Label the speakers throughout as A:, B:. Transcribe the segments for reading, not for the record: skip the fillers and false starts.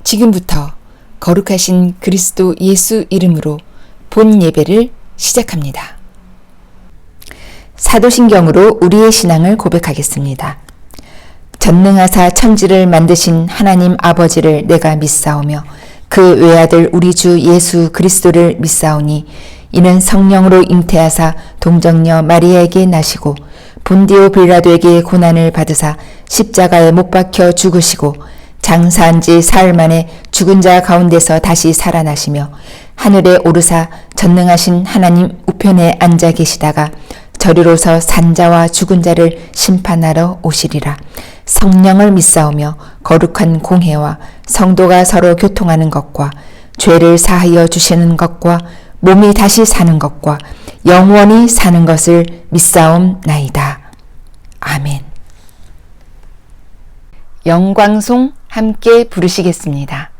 A: 지금부터 거룩하신 그리스도 예수 이름으로 본 예배를 시작합니다. 사도신경으로 우리의 신앙을 고백하겠습니다. 전능하사 천지를 만드신 하나님 아버지를 내가 믿사오며 그 외아들 우리 주 예수 그리스도를 믿사오니 이는 성령으로 잉태하사 동정녀 마리아에게 나시고 본디오 빌라도에게 고난을 받으사 십자가에 못 박혀 죽으시고 장사한 지 사흘 만에 죽은 자 가운데서 다시 살아나시며 하늘에 오르사 전능하신 하나님 우편에 앉아 계시다가 저리로서 산자와 죽은 자를 심판하러 오시리라. 성령을 믿사오며 거룩한 공회와 성도가 서로 교통하는 것과 죄를 사하여 주시는 것과 몸이 다시 사는 것과 영원히 사는 것을 믿사옵나이다. 아멘. 영광송 함께 부르시겠습니다.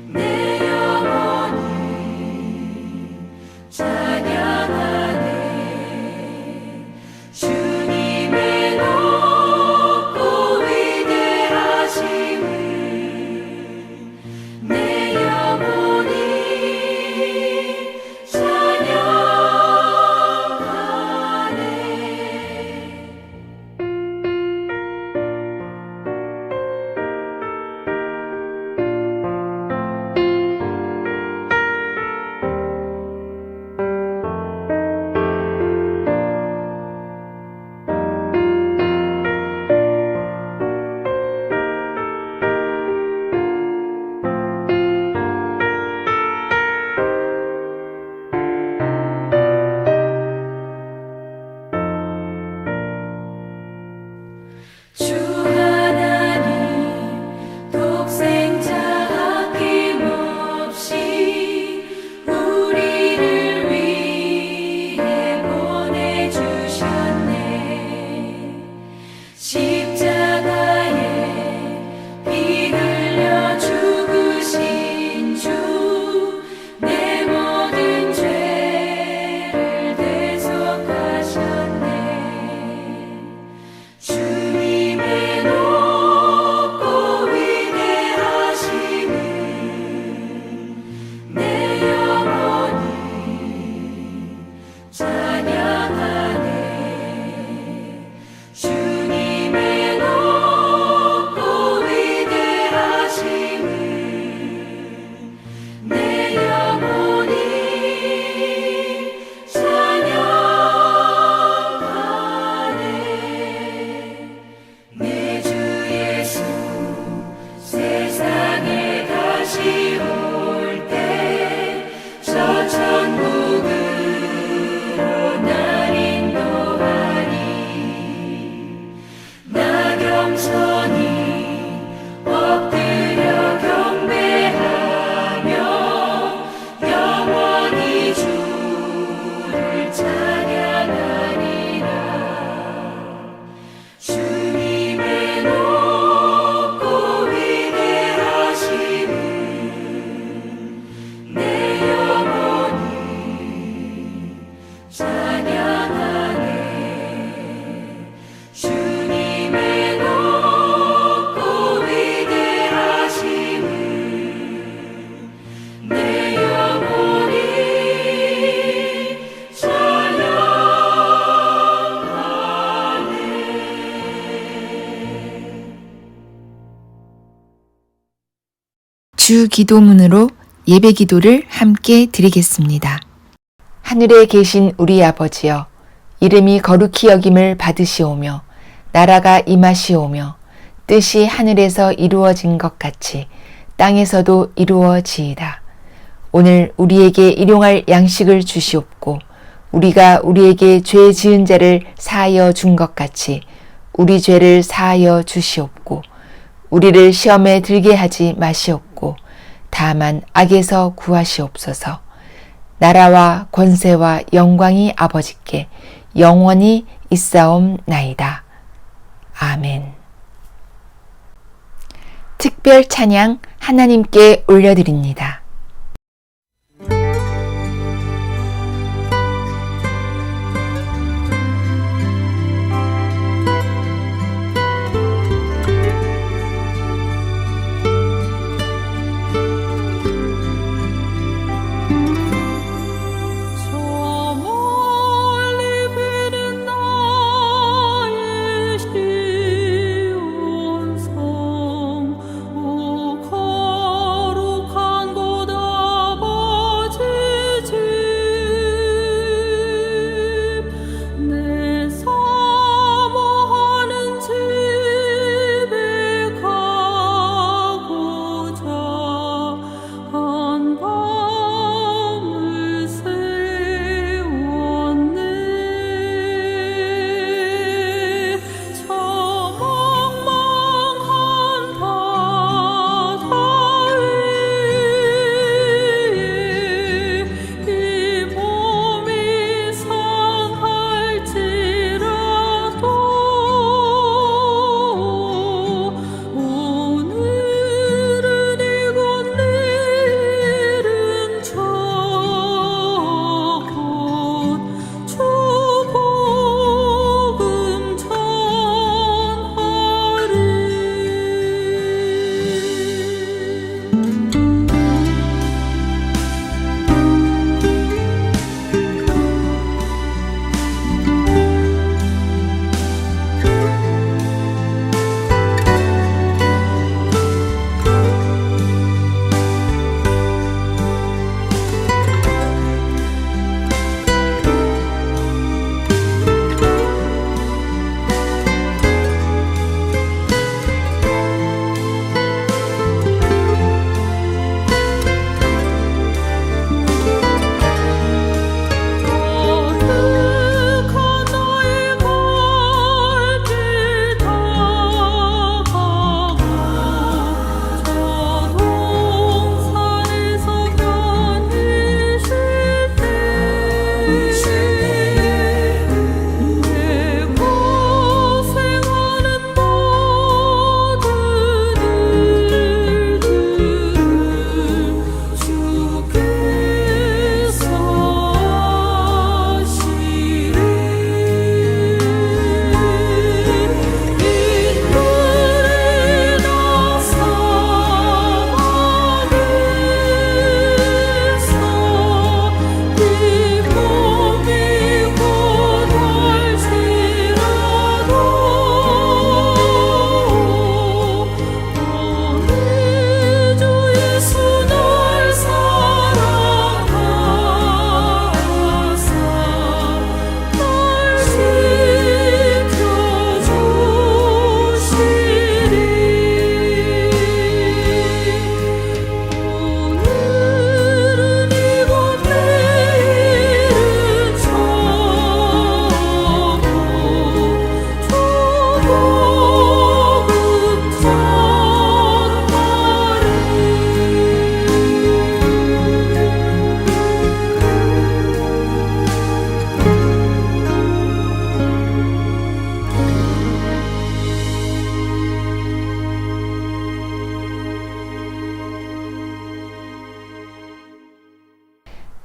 B: 네
A: 주 기도문으로 예배 기도를 함께 드리겠습니다. 하늘에 계신 우리 아버지여, 이름이 거룩히 여김을 받으시오며 나라가 임하시오며 뜻이 하늘에서 이루어진 것 같이 땅에서도 이루어지이다. 오늘 우리에게 일용할 양식을 주시옵고 우리가 우리에게 죄 지은 자를 사하여 준 것 같이 우리 죄를 사하여 주시옵고 우리를 시험에 들게 하지 마시옵고 다만 악에서 구하시옵소서. 나라와 권세와 영광이 아버지께 영원히 있사옵나이다. 아멘. 특별 찬양 하나님께 올려드립니다.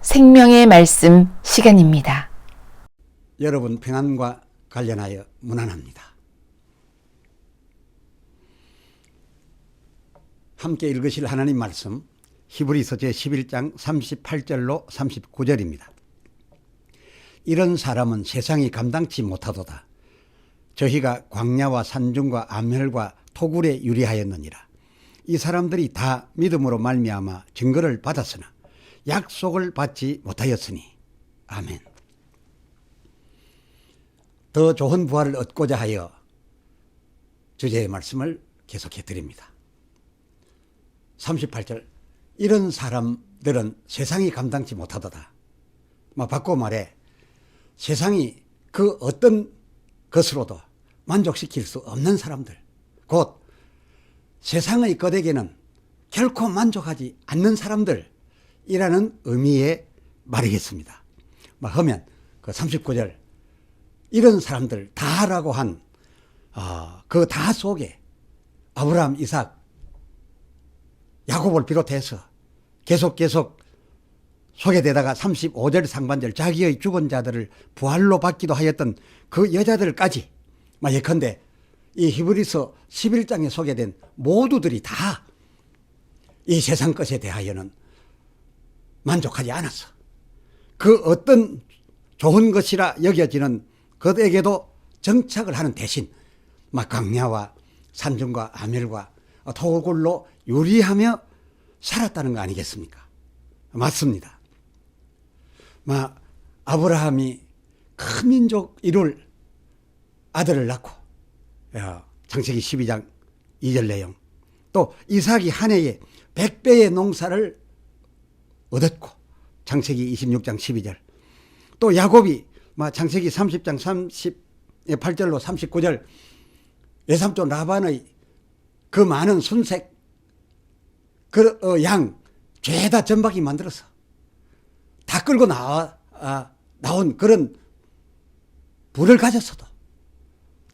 A: 생명의 말씀 시간입니다.
B: 여러분 평안과 관련하여 문안합니다. 함께 읽으실 하나님 말씀 히브리서 제11장 38절로 39절입니다. 이런 사람은 세상이 감당치 못하도다. 저희가 광야와 산중과 암혈과 토굴에 유리하였느니라. 이 사람들이 다 믿음으로 말미암아 증거를 받았으나 약속을 받지 못하였으니. 아멘. 더 좋은 부활을 얻고자 하여 주제의 말씀을 계속해 드립니다. 38절, 이런 사람들은 세상이 감당치 못하도다. 바꿔 말해 세상이 그 어떤 것으로도 만족시킬 수 없는 사람들, 곧 세상의 것에게는 결코 만족하지 않는 사람들이라는 의미의 말이겠습니다. 하면 그 39절, 이런 사람들 다라고 한 그 다 속에 아브라함, 이삭, 야곱을 비롯해서 계속 소개되다가 35절 상반절, 자기의 죽은 자들을 부활로 받기도 하였던 그 여자들까지, 예컨대 이 히브리서 11장에 소개된 모두들이 다 이 세상 것에 대하여는 만족하지 않았어. 그 어떤 좋은 것이라 여겨지는 것에게도 정착을 하는 대신 광야와 산중과 아멜과 토굴로 유리하며 살았다는 거 아니겠습니까? 맞습니다. 아브라함이 큰 민족 이룰 아들을 낳고, 창세기 12장 2절 내용, 또 이삭이 한 해에 100배의 농사를 얻었고, 창세기 26장 12절, 또 야곱이 창세기 30장 38절로 39절 외삼촌 라반의 그 많은 순색 그 양 죄다 전박이 만들어서 다 끌고 나온 그런 부를 가졌어도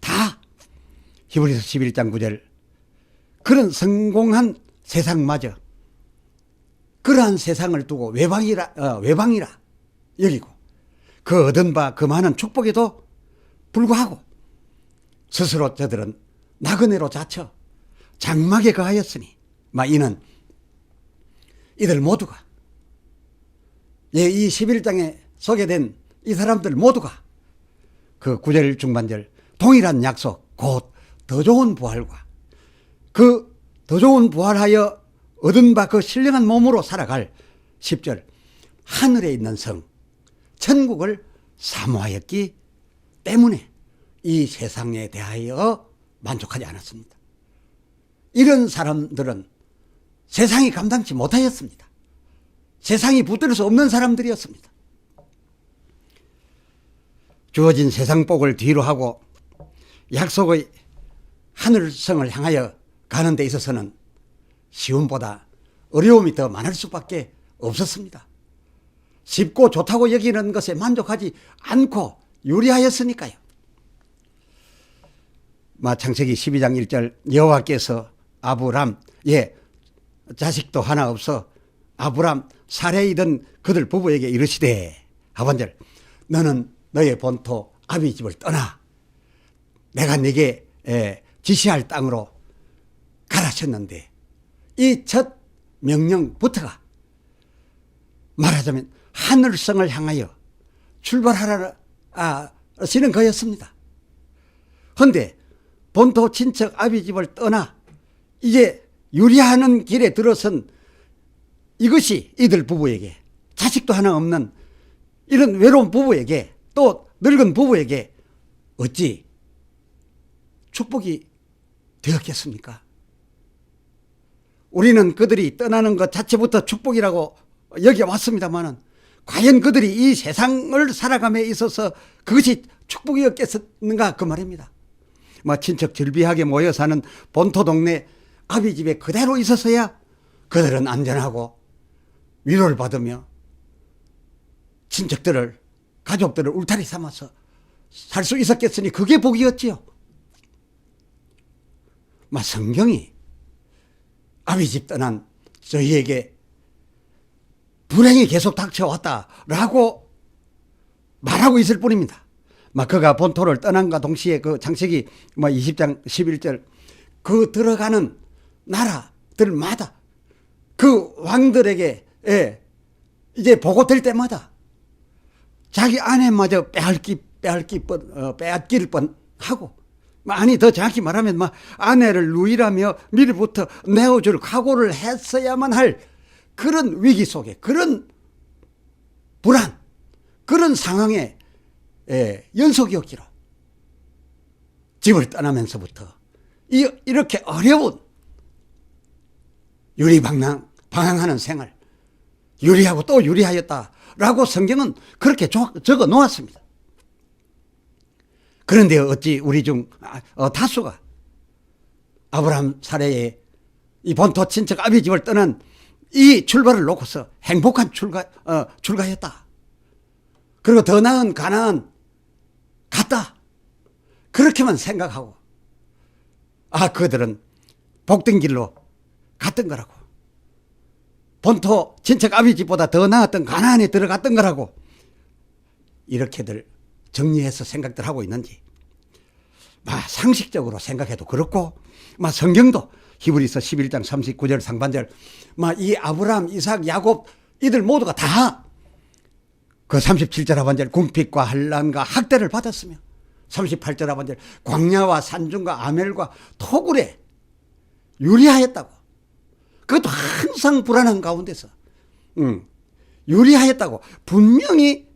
B: 다 히브리서 11장 9절 그런 성공한 세상마저 그러한 세상을 두고 외방이라 여기고 그 얻은 바 그 많은 축복에도 불구하고 스스로 저들은 나그네로 자처 장막에 거하였으니 이는 이들 모두가 이 11장에 소개된 이 사람들 모두가 그 9절 중반절 동일한 약속 곧 더 좋은 부활과 그 더 좋은 부활하여 얻은 바 그 신령한 몸으로 살아갈 10절 하늘에 있는 성 천국을 사모하였기 때문에 이 세상에 대하여 만족하지 않았습니다. 이런 사람들은 세상이 감당치 못하였습니다. 세상이 붙들 수 없는 사람들이었습니다. 주어진 세상 복을 뒤로 하고 약속의 하늘성을 향하여 가는 데 있어서는 시험보다 어려움이 더 많을 수밖에 없었습니다. 쉽고 좋다고 여기는 것에 만족하지 않고 유리하였으니까요. 창세기 12장 1절 여호와께서 아브람 자식도 하나 없어 아브람 사레이던 그들 부부에게 이르시되 하반절 너는 너의 본토 아비 집을 떠나 내가 네게 지시할 땅으로 가라셨는데 이 첫 명령부터가 말하자면 하늘성을 향하여 출발하라 하시는 거였습니다. 그런데 본토 친척 아비 집을 떠나 이제 유리하는 길에 들어선 이것이 이들 부부에게 자식도 하나 없는 이런 외로운 부부에게 또 늙은 부부에게 어찌 축복이 되었겠습니까? 우리는 그들이 떠나는 것 자체부터 축복이라고 여겨왔습니다만은 과연 그들이 이 세상을 살아감에 있어서 그것이 축복이었겠는가 그 말입니다. 친척 즐비하게 모여 사는 본토 동네 아비 집에 그대로 있었어야 그들은 안전하고 위로를 받으며 친척들을 가족들을 울타리 삼아서 살 수 있었겠으니 그게 복이었지요. 성경이 아비 집 떠난 저희에게 불행이 계속 닥쳐왔다라고 말하고 있을 뿐입니다. 그가 본토를 떠난과 동시에 그 창세기 20장 11절 그 들어가는 나라들마다 그 왕들에게 이제 보고될 때마다 자기 아내마저 빼앗길 뻔하고 아니 더 정확히 말하면 아내를 누이라며 미리부터 내어줄 각오를 했어야만 할 그런 위기 속에, 그런 불안, 그런 상황의 연속이었기로 집을 떠나면서부터 이렇게 어려운 유리방황하는 생활, 유리하고 또 유리하였다라고 성경은 그렇게 적어 놓았습니다. 그런데 어찌 우리 중 다수가 아브라함 사례에 이 본토 친척 아비 집을 떠난 이 출발을 놓고서 행복한 출가였다. 그리고 더 나은 가나안 갔다. 그렇게만 생각하고 그들은 복된 길로 갔던 거라고. 본토 친척 아비 집보다 더 나았던 가나안에 들어갔던 거라고. 이렇게들 정리해서 생각들 하고 있는지 상식적으로 생각해도 그렇고 성경도 히브리서 11장 39절 상반절 이 아브라함, 이삭, 야곱 이들 모두가 다 그 37절 하반절 궁핍과 환난과 학대를 받았으며 38절 하반절 광야와 산중과 아멜과 토굴에 유리하였다고. 그것도 항상 불안한 가운데서 유리하였다고 분명히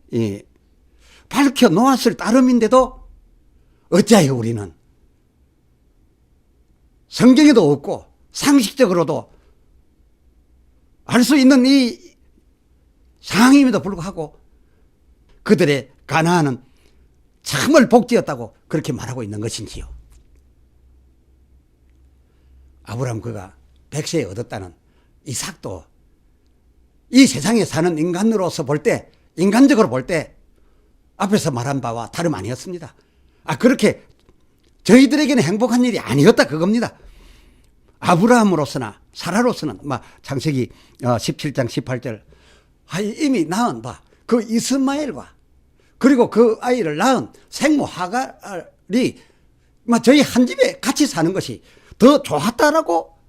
B: 밝혀 놓았을 따름인데도 어찌하여 우리는 성경에도 없고 상식적으로도 알 수 있는 이 상황임에도 불구하고 그들의 가나안은 참을 복지였다고 그렇게 말하고 있는 것인지요. 아브라함 그가 백세에 얻었다는 이삭도 이 세상에 사는 인간으로서 볼 때, 인간적으로 볼 때 앞에서 말한 바와 다름 아니었습니다. 그렇게 저희들에게는 행복한 일이 아니었다 그겁니다. 아브라함으로서나 사라로서는 창세기 17장 18절 이미 낳은 그 이스마엘과 그리고 그 아이를 낳은 생모 하갈이 저희 한 집에 같이 사는 것이 더 좋았다라고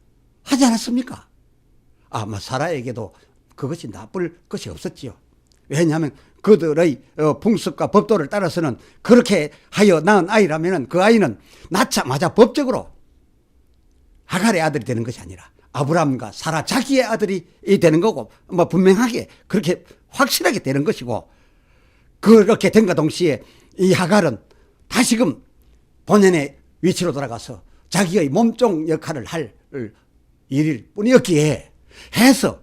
B: 하지 않았습니까? 사라에게도 그것이 나쁠 것이 없었지요. 왜냐하면 그들의 풍습과 법도를 따라서는 그렇게 하여 낳은 아이라면 그 아이는 낳자마자 법적으로 하갈의 아들이 되는 것이 아니라 아브라함과 사라 자기의 아들이 되는 거고 분명하게 그렇게 확실하게 되는 것이고, 그렇게 된과 동시에 이 하갈은 다시금 본연의 위치로 돌아가서 자기의 몸종 역할을 할 일일 뿐이었기에 해서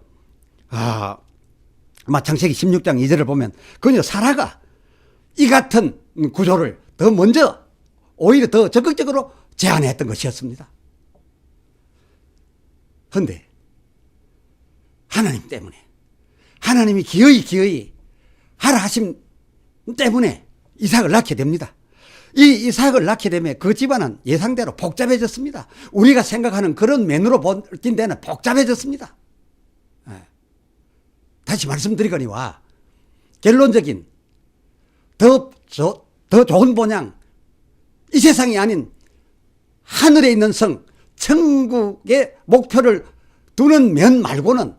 B: 창세기 16장 2절을 보면 그녀 사라가 이 같은 구조를 더 먼저 오히려 더 적극적으로 제안했던 것이었습니다. 그런데 하나님 때문에, 하나님이 기어이 하라 하심 때문에 이삭을 낳게 됩니다. 이 이삭을 낳게 되면 그 집안은 예상대로 복잡해졌습니다. 우리가 생각하는 그런 면으로 본 데는 복잡해졌습니다. 다시 말씀드리거니와 결론적인 더 좋은 본향, 이 세상이 아닌 하늘에 있는 성 천국의 목표를 두는 면 말고는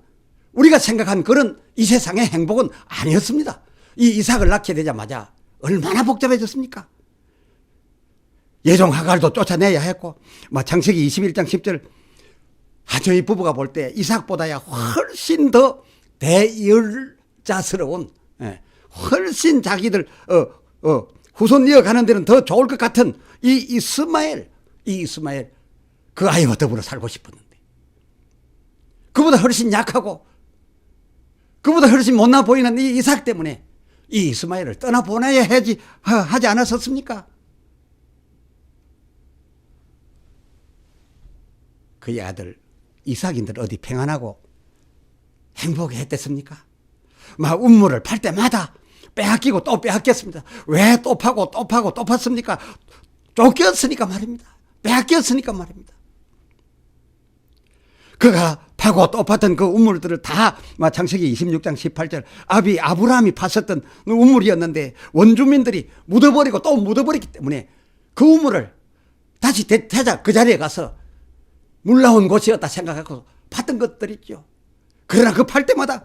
B: 우리가 생각한 그런 이 세상의 행복은 아니었습니다. 이 이삭을 낳게 되자마자 얼마나 복잡해졌습니까? 예종 하갈도 쫓아내야 했고 창세기 21장 10절 저희 부부가 볼 때 이삭보다야 훨씬 더 대열자스러운, 훨씬 자기들 후손 이어가는 데는 더 좋을 것 같은 이 이스마엘 그 아이와 더불어 살고 싶었는데 그보다 훨씬 약하고 그보다 훨씬 못나 보이는 이 이삭 때문에 이 이스마엘을 떠나보내야 하지 않았었습니까? 그의 아들 이삭인들 어디 평안하고 행복했댔습니까? 운물을 팔 때마다 빼앗기고 또 빼앗겼습니다. 왜 또 파고 또 팠습니까? 쫓겼으니까 말입니다. 빼앗겼으니까 말입니다. 그가 파고 또 팠던 그 우물들을 다 창세기 26장 18절 아브라함이 팠었던 우물이었는데 원주민들이 묻어버리고 또 묻어버렸기 때문에 그 우물을 다시 되자 그 자리에 가서 물 나온 곳이었다 생각하고 팠던 것들 있죠. 그러나 그 팔 때마다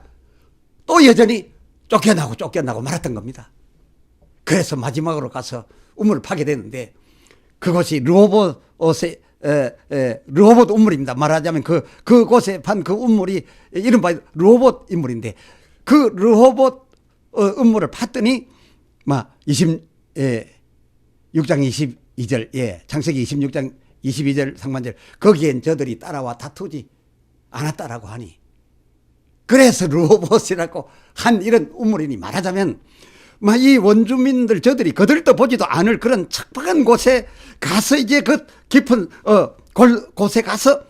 B: 또 여전히 쫓겨나고 말았던 겁니다. 그래서 마지막으로 가서 우물을 파게 되는데 그곳이 르호봇의 르호봇 운물입니다. 말하자면 그곳에 판 그 운물이 이른바 르호봇 인물인데, 그 르호봇 운물을 팠더니 막 26장 22절, 창세기 26장 22절 상반절, 거기엔 저들이 따라와 다투지 않았다라고 하니, 그래서 르호봇이라고 한 이런 운물이니, 말하자면 막 이 원주민들 저들이 거들떠 보지도 않을 그런 척박한 곳에 가서 이제 그 깊은 곳에 가서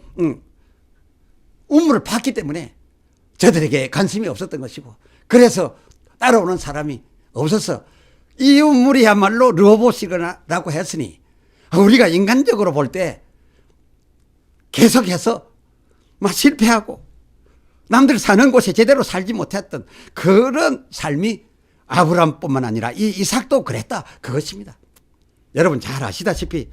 B: 운물을 팠기 때문에 저들에게 관심이 없었던 것이고, 그래서 따라오는 사람이 없어서 이 운물이야말로 르호봇이라고 했으니, 우리가 인간적으로 볼 때 계속해서 막 실패하고 남들 사는 곳에 제대로 살지 못했던 그런 삶이 아브라함뿐만 아니라 이 이삭도 그랬다, 그것입니다. 여러분 잘 아시다시피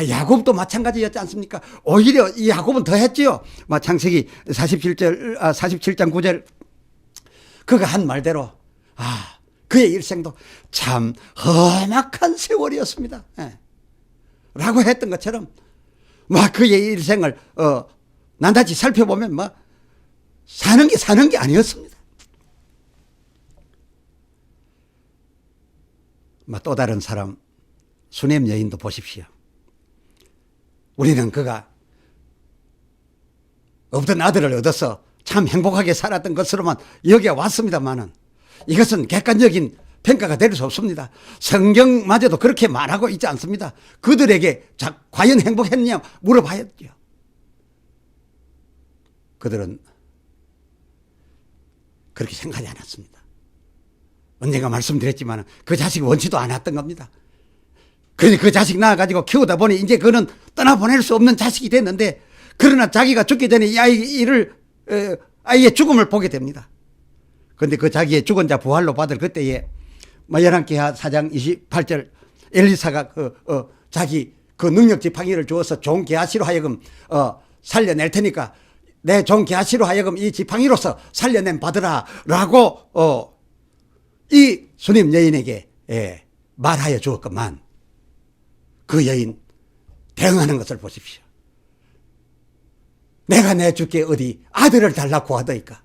B: 야곱도 마찬가지였지 않습니까? 오히려 이 야곱은 더 했지요. 창세기 47장 9절, 그가 한 말대로 그의 일생도 참 험악한 세월이었습니다. 라고 했던 것처럼 그의 일생을 낱낱이 살펴보면 사는 게 아니었습니다. 또 다른 사람 수넴 여인도 보십시오. 우리는 그가 없던 아들을 얻어서 참 행복하게 살았던 것으로만 여겨왔습니다만은, 이것은 객관적인 평가가 될 수 없습니다. 성경마저도 그렇게 말하고 있지 않습니다. 그들에게 과연 행복했냐 물어봐야죠. 그들은 그렇게 생각하지 않았습니다. 언젠가 말씀드렸지만 그 자식이 원치도 않았던 겁니다. 그런데 그 자식 낳아가지고 키우다 보니 이제 그는 떠나보낼 수 없는 자식이 됐는데, 그러나 자기가 죽기 전에 이 아이의 죽음을 보게 됩니다. 그런데 그 자기의 죽은 자 부활로 받을 그때에 열왕기하 4장 28절, 엘리사가 자기 그 능력 지팡이를 주어서 종 게하시로 하여금 살려낼 테니까 내 종 게하시로 하여금 이 지팡이로서 살려냄 받으라 라고 이 수넴 여인에게 말하여 주었건만, 그 여인 대응하는 것을 보십시오. 내가 내줄게 어디 아들을 달라고 하더이까.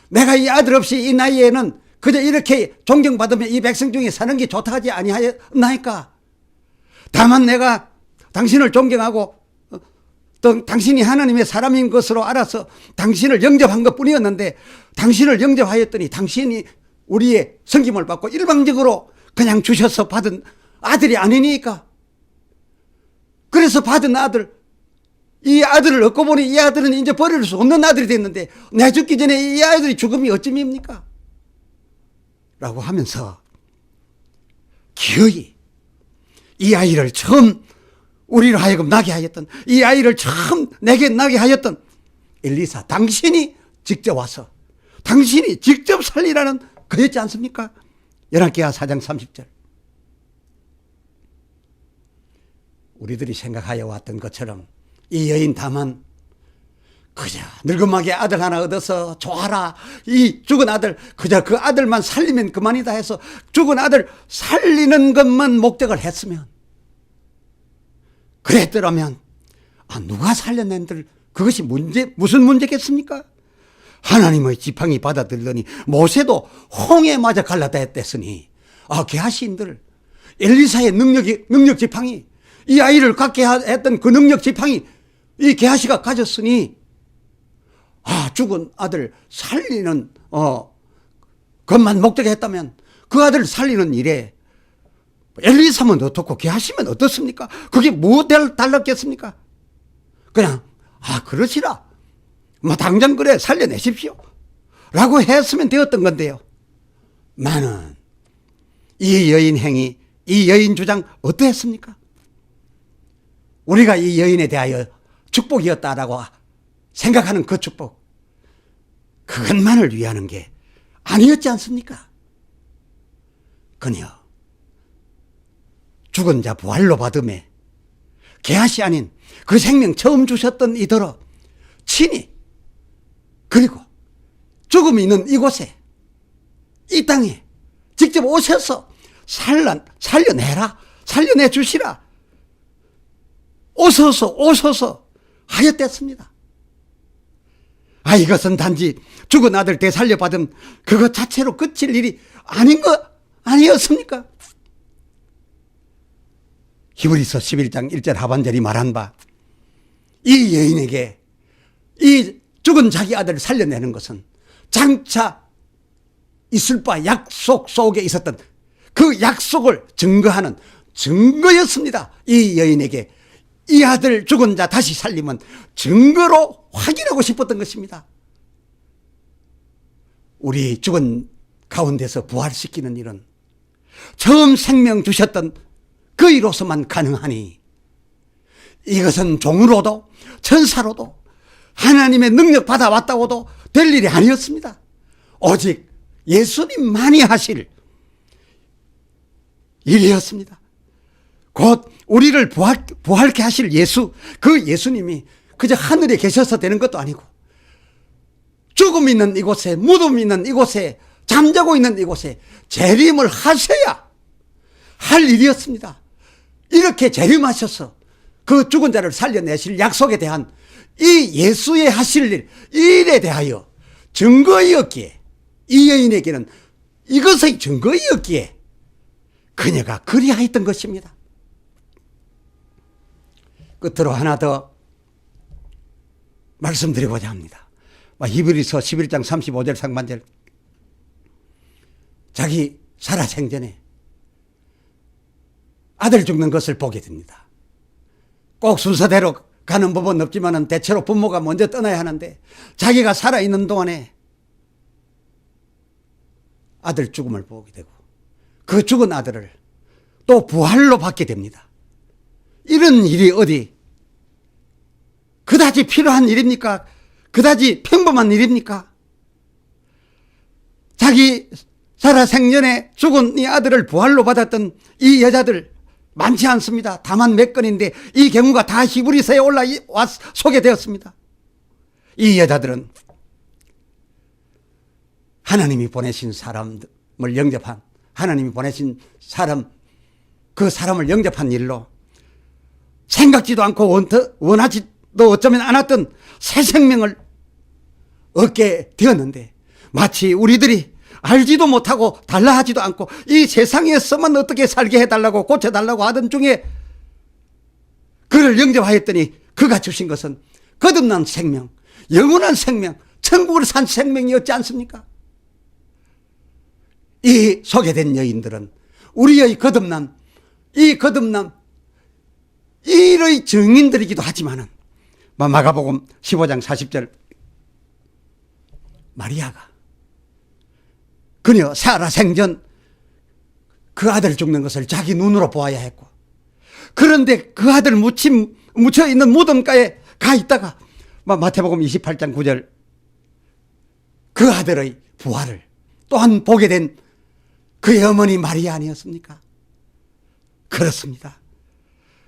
B: 내가 이 아들 없이 이 나이에는 그저 이렇게 존경받으면 이 백성 중에 사는 게 좋다 하지 아니하였나이까. 다만 내가 당신을 존경하고 또 당신이 하나님의 사람인 것으로 알아서 당신을 영접한 것뿐이었는데, 당신을 영접하였더니 당신이 우리의 섬김을 받고 일방적으로 그냥 주셔서 받은 아들이 아니니까. 그래서 받은 아들, 이 아들을 얻고 보니 이 아들은 이제 버릴 수 없는 아들이 됐는데, 내 죽기 전에 이 아들이 죽음이 어찌입니까? 라고 하면서 기어이 이 아이를 처음 우리로 하여금 나게 하였던, 이 아이를 처음 내게 나게 하였던 엘리사, 당신이 직접 와서 당신이 직접 살리라는 그였지 않습니까? 열왕기하 4장 30절. 우리들이 생각하여 왔던 것처럼 이 여인 다만 그저 늙음하게 아들 하나 얻어서 좋아라, 이 죽은 아들 그저 그 아들만 살리면 그만이다 해서 죽은 아들 살리는 것만 목적을 했으면, 그랬더라면 누가 살려낸들 그것이 무슨 문제겠습니까? 하나님의 지팡이 받아들더니 모세도 홍해 맞아 갈라다 했댔으니, 게하시인들 엘리사의 능력 지팡이, 이 아이를 갖게 했던 그 능력 지팡이 이 게하시가 가졌으니, 죽은 아들 살리는 것만 목적했다면 그 아들 살리는 일에 엘리사면 어떻고 게하시면 어떻습니까? 그게 뭐 달랐겠습니까? 그냥 그러시라, 당장 그래 살려내십시오 라고 했으면 되었던 건데요. 나는 이 여인 행위, 이 여인 주장 어떠했습니까? 우리가 이 여인에 대하여 축복이었다라고 생각하는 그 축복, 그것만을 위하는 게 아니었지 않습니까? 그녀 죽은 자 부활로 받음에 게하시 아닌 그 생명 처음 주셨던 이더러 친히, 그리고 죽음이 있는 이곳에, 이 땅에 직접 오셔서 살려내라, 살려내 주시라, 오소서 하였댔습니다. 이것은 단지 죽은 아들 되살려받은 그것 자체로 끝일 일이 아니었습니까? 히브리서 11장 1절 하반절이 말한 바, 이 여인에게 이 죽은 자기 아들을 살려내는 것은 장차 있을 바 약속 속에 있었던 그 약속을 증거하는 증거였습니다. 이 여인에게 이 아들 죽은 자 다시 살림은 증거로 확인하고 싶었던 것입니다. 우리 죽은 가운데서 부활시키는 일은 처음 생명 주셨던 그이로서만 가능하니, 이것은 종으로도 천사로도 하나님의 능력 받아왔다고도 될 일이 아니었습니다. 오직 예수님만이 하실 일이었습니다. 곧 우리를 부활케 하실 예수, 그 예수님이 그저 하늘에 계셔서 되는 것도 아니고 죽음 있는 이곳에, 무덤 있는 이곳에, 잠자고 있는 이곳에 재림을 하셔야 할 일이었습니다. 이렇게 재림하셔서 그 죽은 자를 살려내실 약속에 대한 이 예수의 하실 일, 이 일에 대하여 증거이었기에, 이 여인에게는 이것의 증거이었기에 그녀가 그리하였던 것입니다. 끝으로 하나 더 말씀드리고자 합니다. 히브리서 11장 35절 상반절, 자기 살아생전에 아들 죽는 것을 보게 됩니다. 꼭 순서대로 가는 법은 없지만 대체로 부모가 먼저 떠나야 하는데, 자기가 살아있는 동안에 아들 죽음을 보게 되고 그 죽은 아들을 또 부활로 받게 됩니다. 이런 일이 어디 그다지 필요한 일입니까? 그다지 평범한 일입니까? 자기 살아생전에 죽은 이 아들을 부활로 받았던 이 여자들 많지 않습니다. 다만 몇 건인데 이 경우가 다 히브리서에 소개되었습니다. 이 여자들은 하나님이 보내신 사람을 영접한, 하나님이 보내신 사람, 그 사람을 영접한 일로 생각지도 않고 원하지도 어쩌면 않았던 새 생명을 얻게 되었는데, 마치 우리들이 알지도 못하고 달라하지도 않고 이 세상에서만 어떻게 살게 해달라고 고쳐달라고 하던 중에 그를 영접하였더니 그가 주신 것은 거듭난 생명, 영원한 생명, 천국을 산 생명이었지 않습니까? 이 소개된 여인들은 우리의 거듭남, 이의 증인들이기도 하지만은, 마가복음 15장 40절, 마리아가 그녀 살아생전 그 아들 죽는 것을 자기 눈으로 보아야 했고, 그런데 그 아들 묻혀 있는 무덤가에 가 있다가 마태복음 28장 9절, 그 아들의 부활을 또한 보게 된 그의 어머니 마리아 아니었습니까? 그렇습니다.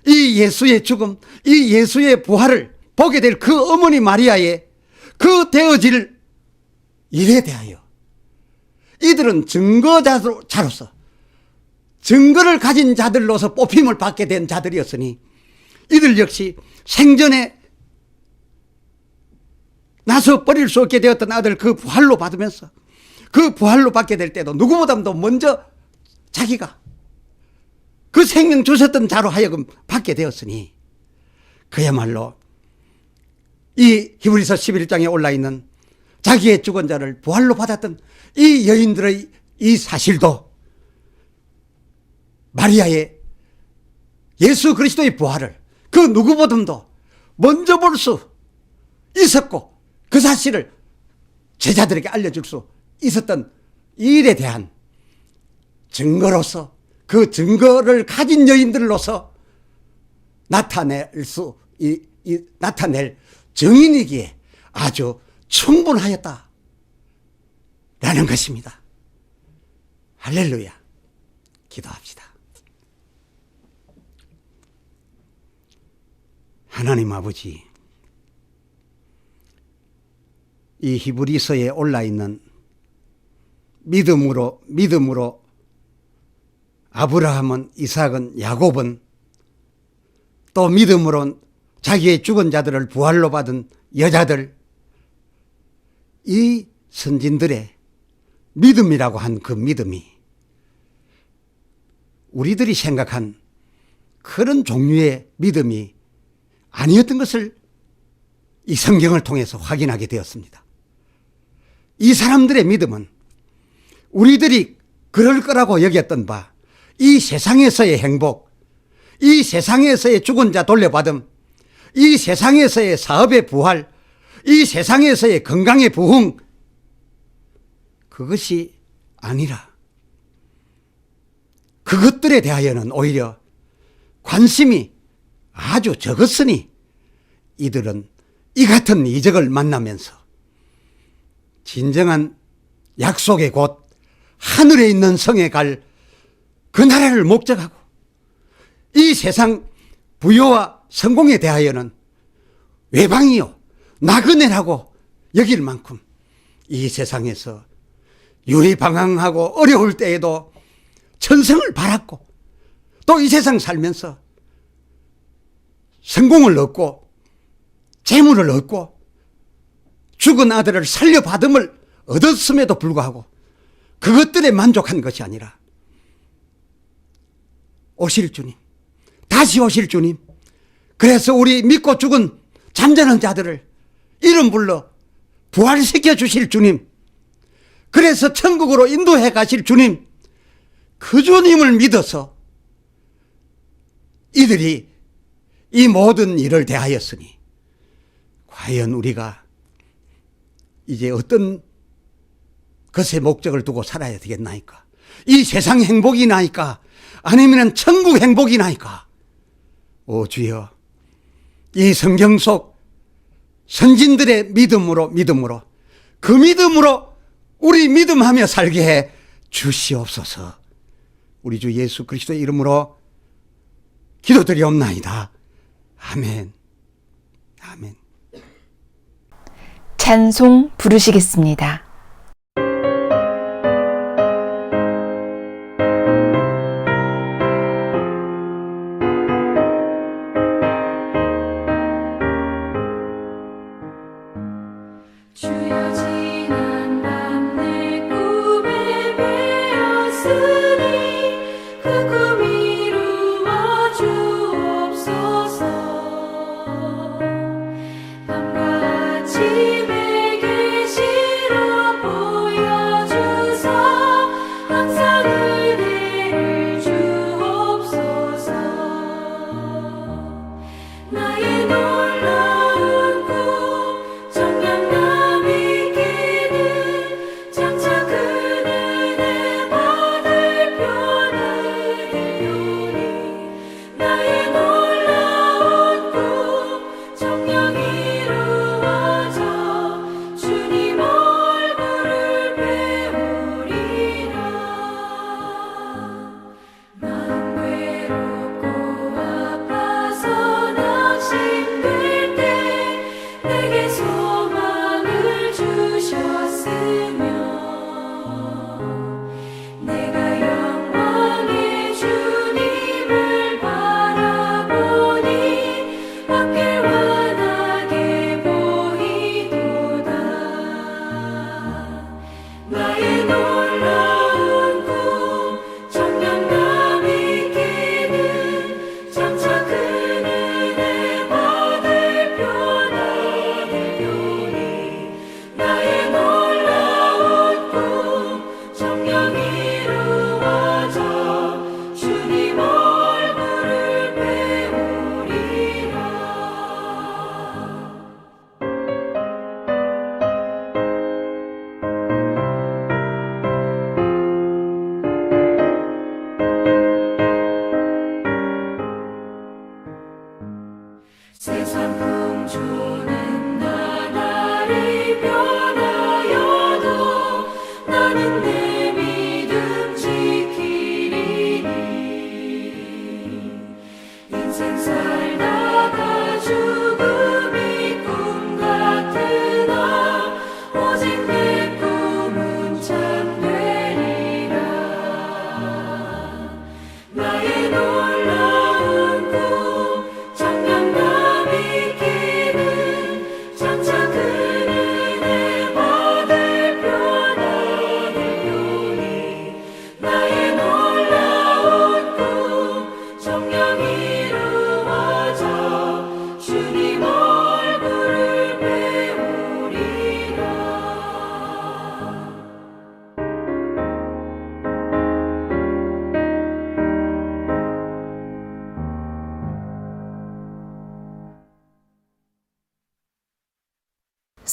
B: 이 예수의 죽음, 이 예수의 부활을 보게 될 그 어머니 마리아의 그 되어질 일에 대하여 이들은 증거자로서, 증거를 가진 자들로서 뽑힘을 받게 된 자들이었으니, 이들 역시 생전에 나서 버릴 수 없게 되었던 아들 그 부활로 받으면서, 그 부활로 받게 될 때도 누구보다도 먼저 자기가 그 생명 주셨던 자로 하여금 받게 되었으니, 그야말로 이 히브리서 11장에 올라있는 자기의 죽은 자를 부활로 받았던 이 여인들의 이 사실도 마리아의 예수 그리스도의 부활을 그 누구보다도 먼저 볼 수 있었고, 그 사실을 제자들에게 알려줄 수 있었던 이 일에 대한 증거로서, 그 증거를 가진 여인들로서 나타낼 증인이기에 아주 충분하였다 라는 것입니다. 할렐루야. 기도합시다. 하나님 아버지, 이 히브리서에 올라있는 믿음으로 아브라함은, 이삭은, 야곱은 또 믿음으로 자기의 죽은 자들을 부활로 받은 여자들, 이 선진들의 믿음이라고 한 그 믿음이 우리들이 생각한 그런 종류의 믿음이 아니었던 것을 이 성경을 통해서 확인하게 되었습니다. 이 사람들의 믿음은 우리들이 그럴 거라고 여겼던 바, 이 세상에서의 행복, 이 세상에서의 죽은 자 돌려받음, 이 세상에서의 사업의 부활, 이 세상에서의 건강의 부흥, 그것이 아니라 그것들에 대하여는 오히려 관심이 아주 적었으니 이들은 이 같은 이적을 만나면서 진정한 약속의 곳 하늘에 있는 성에 갈 그 나라를 목적하고 이 세상 부여와 성공에 대하여는 외방이요 나그네라고 여길 만큼 이 세상에서 유리방황하고 어려울 때에도 천성을 바랐고 또 이 세상 살면서 성공을 얻고 재물을 얻고 죽은 아들을 살려받음을 얻었음에도 불구하고 그것들에 만족한 것이 아니라 오실 주님, 다시 오실 주님, 그래서 우리 믿고 죽은 잠자는 자들을 이름 불러 부활시켜 주실 주님, 그래서 천국으로 인도해 가실 주님, 그 주님을 믿어서 이들이 이 모든 일을 대하였으니 과연 우리가 이제 어떤 것의 목적을 두고 살아야 되겠나이까? 이 세상 행복이 나이까? 아니면 천국 행복이 나이까? 오 주여, 이 성경 속 선진들의 믿음으로 그 믿음으로 우리 믿음하며 살게 해 주시옵소서. 우리 주 예수 그리스도의 이름으로 기도드리옵나이다. 아멘. 아멘.
A: 찬송 부르시겠습니다.
C: 주여 지난 밤 내 꿈에 베었으니 그 꿈 이루어 주옵소서. 밤과 아침에 계시로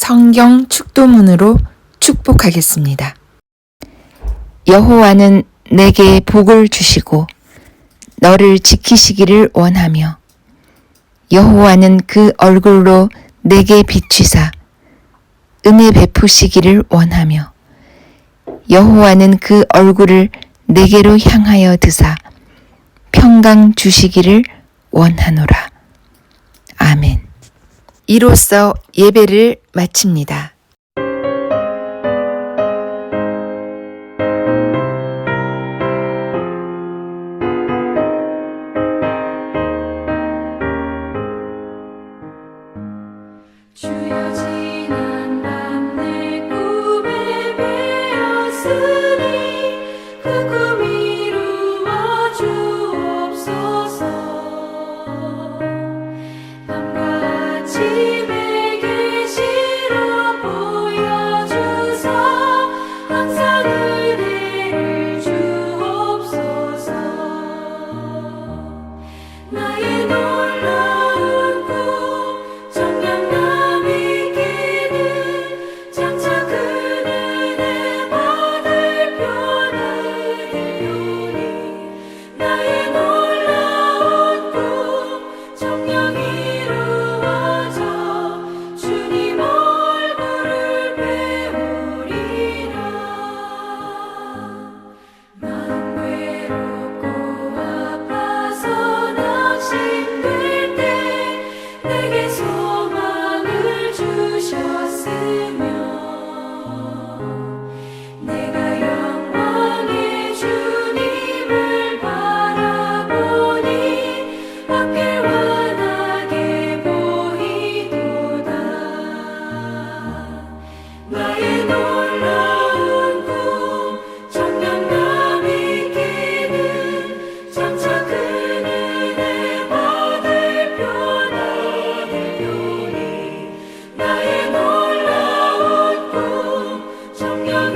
A: 성경 축도문으로 축복하겠습니다. 여호와는 내게 복을 주시고 너를 지키시기를 원하며 여호와는 그 얼굴로 내게 비추사 은혜 베푸시기를 원하며 여호와는 그 얼굴을 내게로 향하여 드사 평강 주시기를 원하노라. 아멘. 이로써 예배를 마칩니다.
C: 주여 지난 밤 내 꿈에 베었으니 그 꿈 이루어 주옵소서. 밤과 아침에 계시로 보여주사 항상 은혜를 주옵소서. 나의 놀라운 꿈 정녕 남이 끼는 장차 그 은혜 받을 표는 되오니 나의 놀라운 꿈 정녕 이루어져 주님 얼굴을 배우리라. 마음 외롭고 아파서 낙심될 때 내게 소망을 주셨으며 내가 영광의 주님을 바라보니 앞길 환하게 보이도다. 나의 놀라운 꿈 정녕 남이 끼는 장차 큰 은혜 받을 표나 되오니 나의 놀라운 꿈 정녕